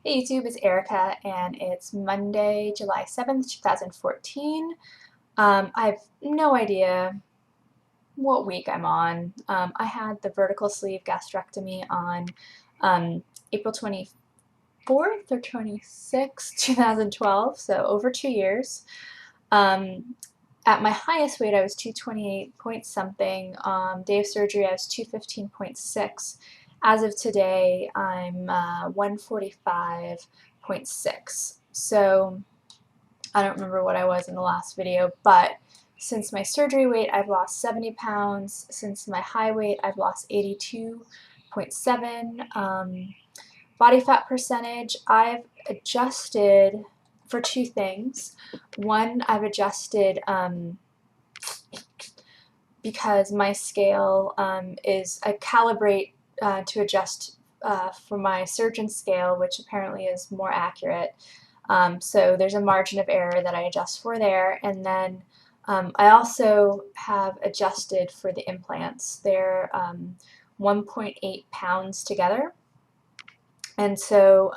Hey YouTube, it's Erica, and it's Monday, July 7th, 2014. I have no idea what week I'm on. I had the vertical sleeve gastrectomy on April 24th or 26th, 2012, so over 2 years. Um, at my highest weight, I was 228 point something. Day of surgery, I was 215.6. As of today, I'm 145.6. So I don't remember what I was in the last video, but since my surgery weight, I've lost 70 pounds. Since my high weight, I've lost 82.7. Body fat percentage, I've adjusted for two things. One, I've adjusted because my scale I calibrate to adjust for my surgeon's scale, which apparently is more accurate. So there's a margin of error that I adjust for there. And then I also have adjusted for the implants. They're 1.8 pounds together. And so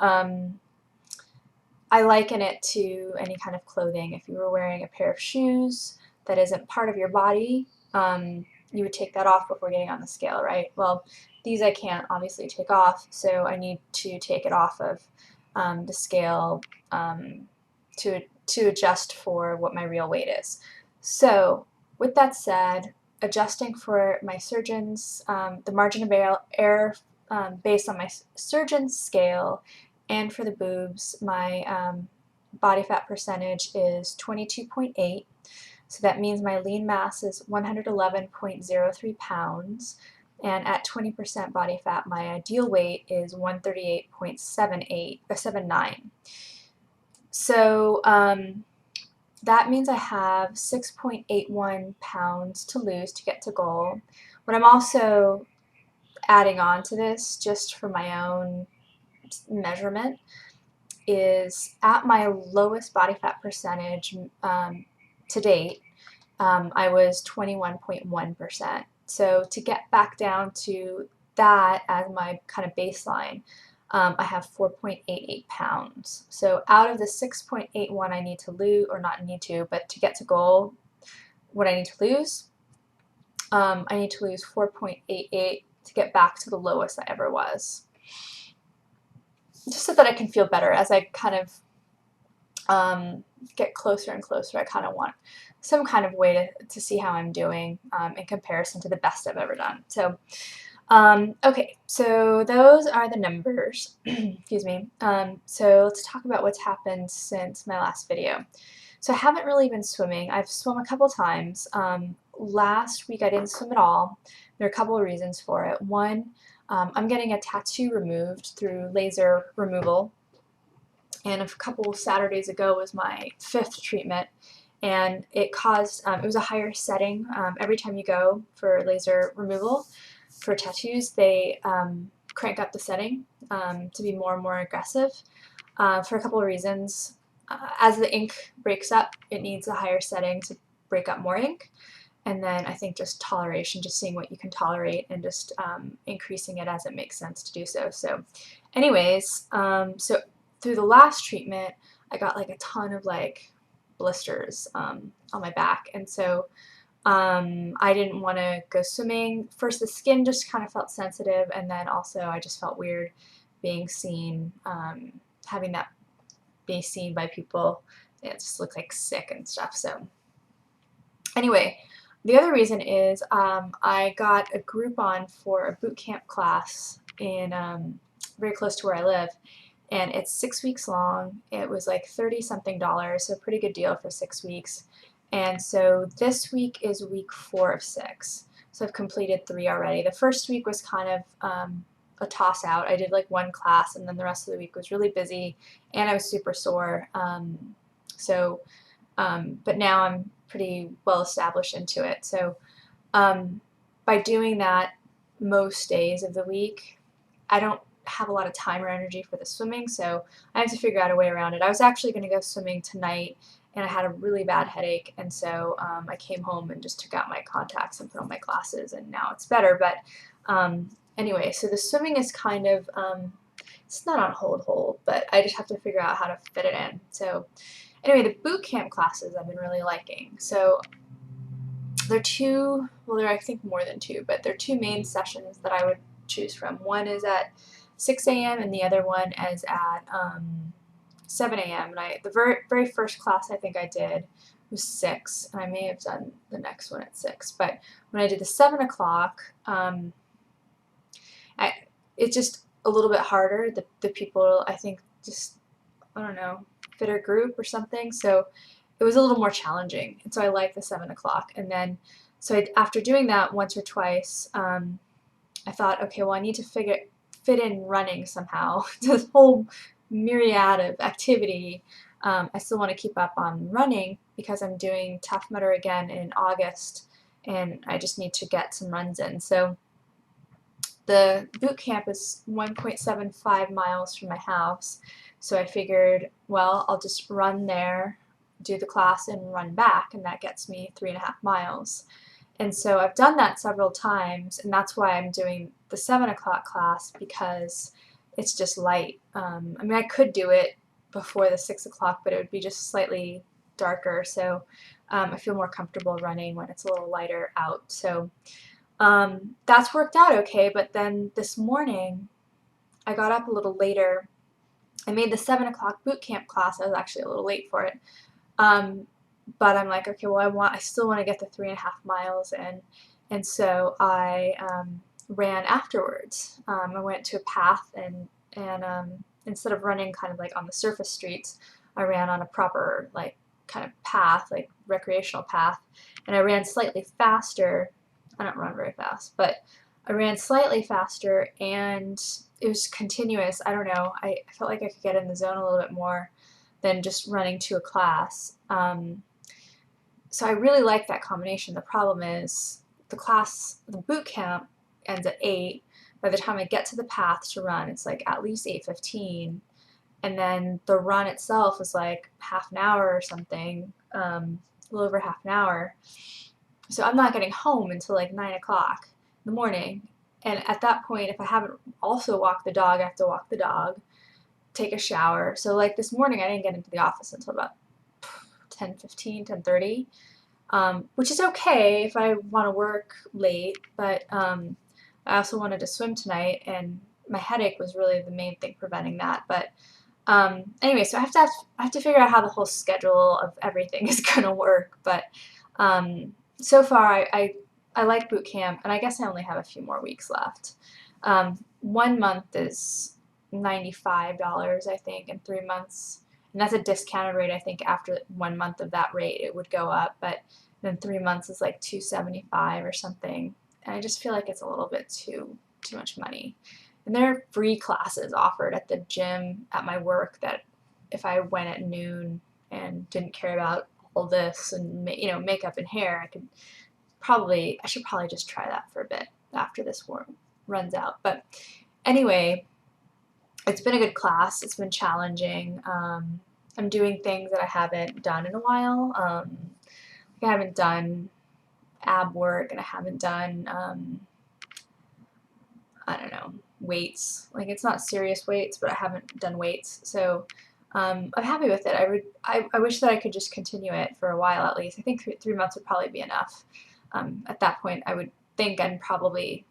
I liken it to any kind of clothing. If you were wearing a pair of shoes that isn't part of your body, you would take that off before getting on the scale, right? Well, these I can't obviously take off, so I need to take it off of the scale to adjust for what my real weight is. So with that said, adjusting for my surgeon's, the margin of error based on my surgeon's scale, and for the boobs, my body fat percentage is 22.8. So that means my lean mass is 111.03 pounds. And at 20% body fat, my ideal weight is 138.78 or 79. So that means I have 6.81 pounds to lose to get to goal. What I'm also adding on to this, just for my own measurement, is at my lowest body fat percentage to date, I was 21.1%. So to get back down to that as my kind of baseline, I have 4.88 pounds. So out of the 6.81 I need to lose, or not need to, but to get to goal, what I need to lose, I need to lose 4.88 to get back to the lowest I ever was. Just so that I can feel better as I kind of get closer and closer. I kind of want some kind of way to see how I'm doing in comparison to the best I've ever done. So, okay, so those are the numbers. Excuse me. So let's talk about what's happened since my last video. So I haven't really been swimming. I've swum a couple times. Last week I didn't swim at all. There are a couple of reasons for it. One, I'm getting a tattoo removed through laser removal. And a couple Saturdays ago was my 5th treatment, and it caused, it was a higher setting. Every time you go for laser removal for tattoos, they crank up the setting to be more and more aggressive for a couple of reasons. As the ink breaks up, it needs a higher setting to break up more ink. And then I think just toleration, just seeing what you can tolerate and just increasing it as it makes sense to do so. So anyways, so through the last treatment, I got like a ton of like blisters on my back. And so I didn't want to go swimming. First, the skin just kind of felt sensitive. And then also I just felt weird being seen, having that be seen by people. It just looked like sick and stuff. So anyway, the other reason is I got a Groupon for a boot camp class in very close to where I live, and it's 6 weeks long. It was like $30-something, so a pretty good deal for 6 weeks. And so this week is week 4 of 6. So I've completed 3 already. The first week was kind of a toss out. I did like one class, and then the rest of the week was really busy, and I was super sore. But now I'm pretty well established into it. So by doing that most days of the week, I don't have a lot of time or energy for the swimming, so I have to figure out a way around it. I was actually going to go swimming tonight, and I had a really bad headache, and so I came home and just took out my contacts and put on my glasses, and now it's better. But anyway, so the swimming is kind of it's not on hold, but I just have to figure out how to fit it in. So anyway, the boot camp classes I've been really liking. So they're two, well, they're I think more than two, but they're two main sessions that I would choose from. One is at 6 a.m. and the other one is at 7 a.m. And the very first class I think I did was 6, and I may have done the next one at 6. But when I did the 7 o'clock, it's just a little bit harder. The people, I think, just, I don't know, fitter group or something. So it was a little more challenging. And so I liked the 7 o'clock. And then, so after doing that once or twice, I thought, okay, well, I need to fit in running somehow. This whole myriad of activity. I still want to keep up on running because I'm doing Tough Mudder again in August, and I just need to get some runs in. So the boot camp is 1.75 miles from my house, so I figured, well, I'll just run there, do the class, and run back, and that gets me 3.5 miles. And so I've done that several times, and that's why I'm doing the 7 o'clock class, because it's just light. I mean, I could do it before the 6 o'clock, but it would be just slightly darker, so I feel more comfortable running when it's a little lighter out. So that's worked out okay, but then this morning I got up a little later. I made the 7 o'clock boot camp class. I was actually a little late for it. But I'm like, okay, well, I still want to get the 3.5 miles in, and so I ran afterwards. I went to a path, and instead of running kind of like on the surface streets, I ran on a proper like kind of path, like recreational path, and I ran slightly faster. I don't run very fast, but I ran slightly faster, and it was continuous. I don't know. I felt like I could get in the zone a little bit more than just running to a class. So I really like that combination. The problem is the boot camp ends at 8. By the time I get to the path to run, it's like at least 8:15, and then the run itself is like half an hour or something, a little over half an hour. So I'm not getting home until like 9 o'clock in the morning. And at that point, if I haven't also walked the dog, I have to walk the dog, take a shower. So like this morning, I didn't get into the office until about 10:15, 10:30, which is okay if I want to work late, but I also wanted to swim tonight, and my headache was really the main thing preventing that. But anyway, so I have to figure out how the whole schedule of everything is going to work. But so far, I like boot camp, and I guess I only have a few more weeks left. 1 month is $95, I think, and 3 months, and that's a discounted rate. I think after 1 month of that rate, it would go up, but then 3 months is like $275 or something, and I just feel like it's a little bit too much money. And there are free classes offered at the gym at my work that if I went at noon and didn't care about all this and makeup and hair, I should probably just try that for a bit after this work runs out. But anyway, it's been a good class. It's been challenging. I'm doing things that I haven't done in a while. I haven't done ab work, and I haven't done I don't know, weights. Like, it's not serious weights, but I haven't done weights. So I'm happy with it. I wish that I could just continue it for a while at least. I think 3 months would probably be enough. At that point, I would think I'm probably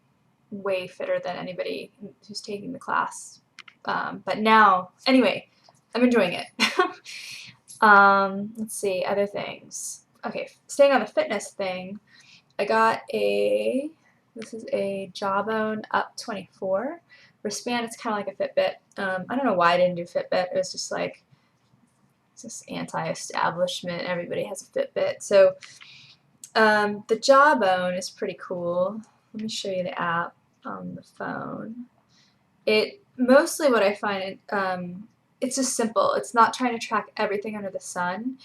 way fitter than anybody who's taking the class. But now, anyway, I'm enjoying it. Let's see, other things. Okay, staying on the fitness thing, I got this is a Jawbone Up 24 wristband. It's kind of like a Fitbit. I don't know why I didn't do Fitbit. It was just like, it's just anti-establishment. Everybody has a Fitbit. So the Jawbone is pretty cool. Let me show you the app on the phone. Mostly what I find, it's just simple. It's not trying to track everything under the sun.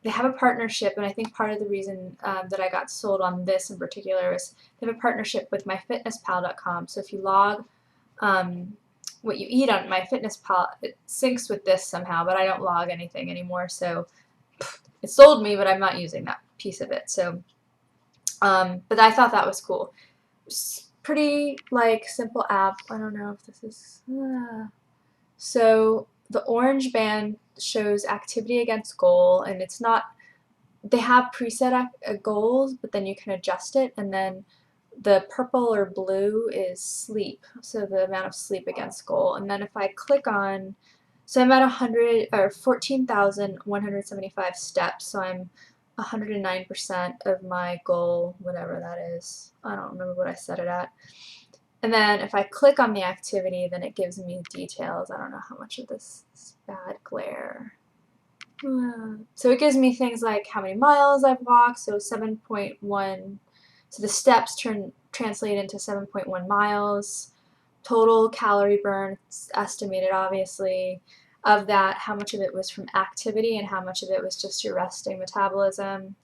They have a partnership, and I think part of the reason that I got sold on this in particular is they have a partnership with myfitnesspal.com. So if you log what you eat on MyFitnessPal, it syncs with this somehow, but I don't log anything anymore. So it sold me, but I'm not using that piece of it. So, but I thought that was cool. pretty like simple app. I don't know if this is so the orange band shows activity against goal, and it's not, they have preset goals, but then you can adjust it, and then the purple or blue is sleep, so the amount of sleep against goal. And then if I click on, so I'm at 100 or 14,175 steps, so I'm 109% of my goal, whatever that is. I don't remember what I set it at. And then if I click on the activity, then it gives me details. I don't know how much of this is bad glare. So it gives me things like how many miles I've walked, so 7.1, so the steps translate into 7.1 miles. Total calorie burn, it's estimated obviously. Of that, how much of it was from activity and how much of it was just your resting metabolism.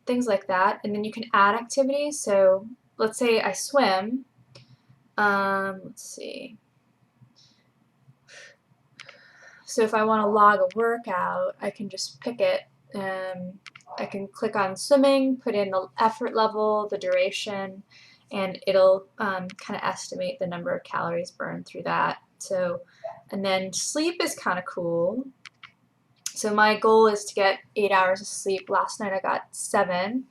Things like that. And then you can add activities. So let's say I swim. Let's see. So if I want to log a workout, I can just pick it. I can click on swimming, put in the effort level, the duration, and it'll kind of estimate the number of calories burned through that. So, and then sleep is kind of cool. So my goal is to get 8 hours of sleep. Last night I got 7.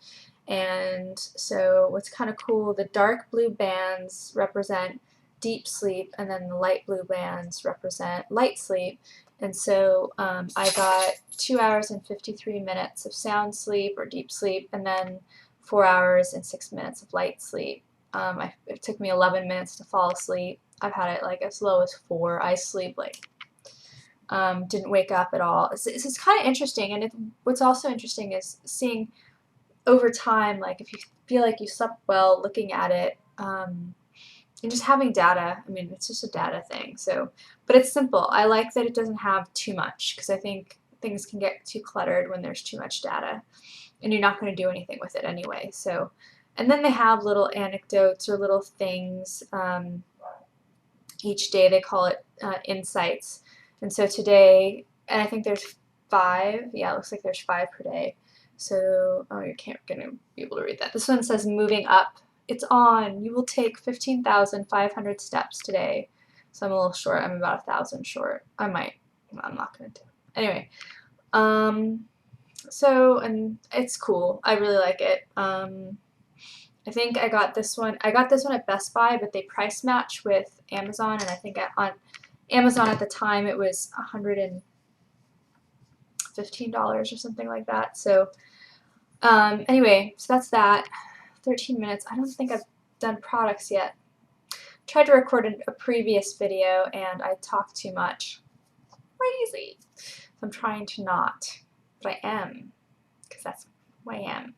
And so what's kind of cool, the dark blue bands represent deep sleep, and then the light blue bands represent light sleep. And so I got 2 hours and 53 minutes of sound sleep or deep sleep, and then 4 hours and 6 minutes of light sleep. It took me 11 minutes to fall asleep. I've had it like as low as 4. I sleep like, didn't wake up at all. It's kind of interesting, and what's also interesting is seeing over time, like if you feel like you slept well, looking at it, and just having data. I mean, it's just a data thing. So, but it's simple. I like that it doesn't have too much, because I think things can get too cluttered when there's too much data, and you're not going to do anything with it anyway. So, and then they have little anecdotes or little things. Each day they call it insights. And so today, and I think there's 5. Yeah, it looks like there's 5 per day. So, oh, you're gonna be able to read that. This one says moving up. It's on. You will take 15,500 steps today. So I'm a little short. I'm about 1,000 short. I'm not gonna do it. Anyway, so, and it's cool. I really like it. I think I got this one. I got this one at Best Buy, but they price match with Amazon, and I think on Amazon at the time it was $115 or something like that. So anyway, so that's that. 13 minutes. I don't think I've done products yet. Tried to record a previous video and I talked too much. Crazy. So I'm trying to not, but I am, because that's who I am.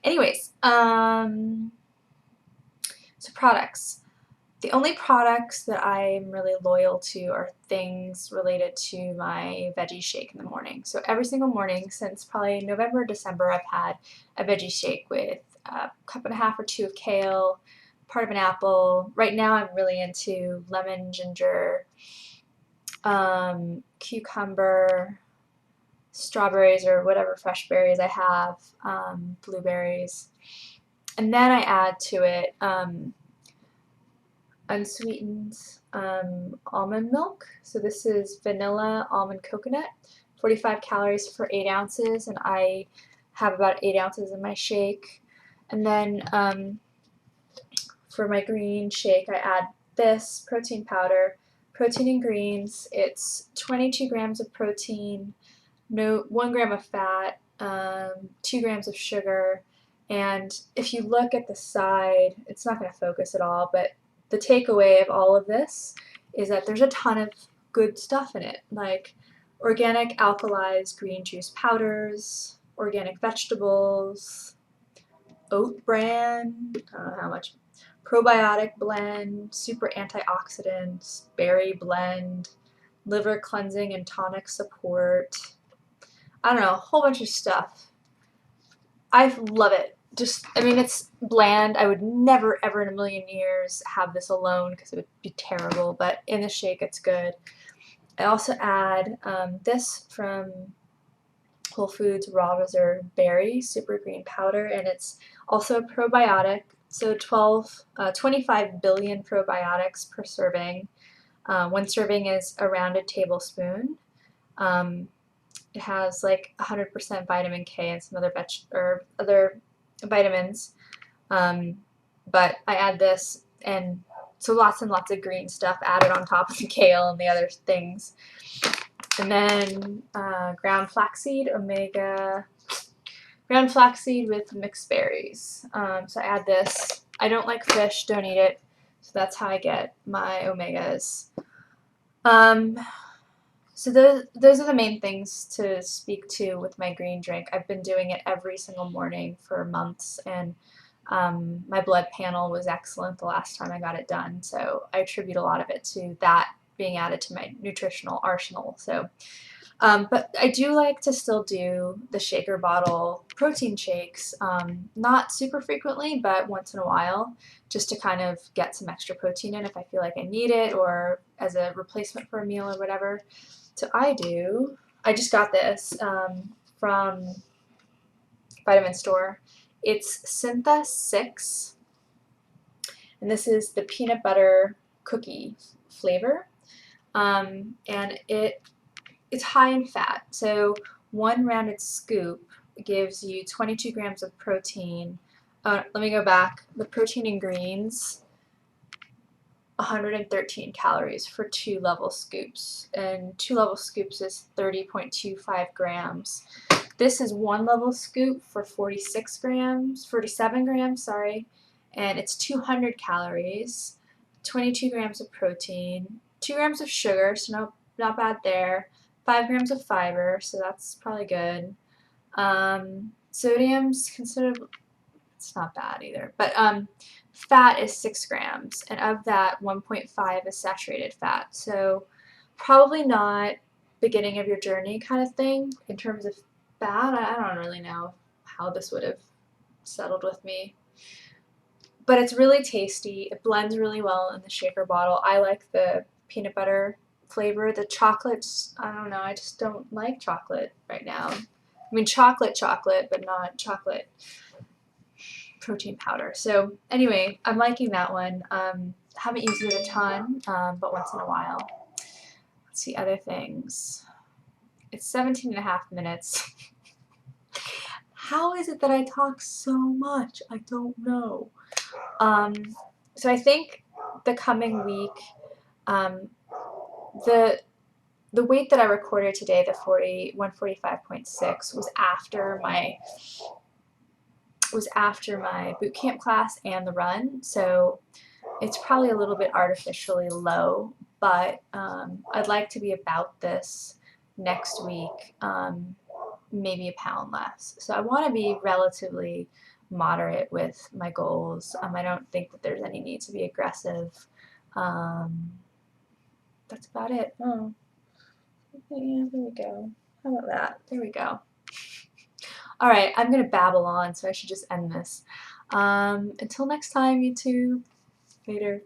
Anyways, so products. The only products that I'm really loyal to are things related to my veggie shake in the morning. So every single morning since probably November, December, I've had a veggie shake with a cup and a half or 2 of kale, part of an apple. Right now I'm really into lemon, ginger, cucumber, strawberries or whatever fresh berries I have, blueberries. And then I add to it unsweetened almond milk. So this is vanilla almond coconut, 45 calories for 8 ounces, and I have about 8 ounces in my shake. And then for my green shake, I add this protein powder, protein in greens. It's 22 grams of protein, 1 gram of fat, 2 grams of sugar. And if you look at the side, it's not going to focus at all, but the takeaway of all of this is that there's a ton of good stuff in it, like organic alkalized green juice powders, organic vegetables, oat bran, I don't know how much, probiotic blend, super antioxidants, berry blend, liver cleansing and tonic support. I don't know, a whole bunch of stuff. I love it. Just, I mean, it's bland. I would never, ever in a million years have this alone because it would be terrible, but in the shake, it's good. I also add this from Whole Foods Raw Reserve Berry Super Green Powder, and it's also a probiotic, So 25 billion probiotics per serving. One serving is around a tablespoon. It has like 100% vitamin K and some other vitamins. But I add this, and so lots and lots of green stuff added on top of the kale and the other things. And then ground flaxseed with mixed berries. So I add this. I don't like fish, don't eat it. So that's how I get my omegas. So those are the main things to speak to with my green drink. I've been doing it every single morning for months, and my blood panel was excellent the last time I got it done. So I attribute a lot of it to that being added to my nutritional arsenal. So, but I do like to still do the shaker bottle protein shakes, not super frequently, but once in a while, just to kind of get some extra protein in if I feel like I need it, or as a replacement for a meal or whatever. So I just got this from Vitamin Store. It's Syntha 6, and this is the peanut butter cookie flavor. And it's high in fat. So one rounded scoop gives you 22 grams of protein. Let me go back. The protein in greens, 113 calories for 2 level scoops, and 2 level scoops is 30.25 grams. This is 1 level scoop for 47 grams, sorry, and it's 200 calories, 22 grams of protein, 2 grams of sugar, so not bad there, 5 grams of fiber, so that's probably good. Sodium's considered, it's not bad either, but fat is 6 grams, and of that, 1.5 is saturated fat. So probably not beginning of your journey kind of thing in terms of fat. I don't really know how this would have settled with me. But it's really tasty. It blends really well in the shaker bottle. I like the peanut butter flavor. The chocolates, I don't know, I just don't like chocolate right now. I mean chocolate, but not chocolate protein powder. So anyway, I'm liking that one. Haven't used it a ton, but once in a while. Let's see other things. It's 17 and a half minutes. How is it that I talk so much? I don't know. So I think the coming week, the weight that I recorded today, the 145.6, was after my boot camp class and the run, so it's probably a little bit artificially low, but I'd like to be about this next week, maybe a pound less. So I want to be relatively moderate with my goals. I don't think that there's any need to be aggressive. That's about it. Oh, yeah, there we go. How about that? There we go. All right, I'm going to babble on, so I should just end this. Until next time, YouTube. Later.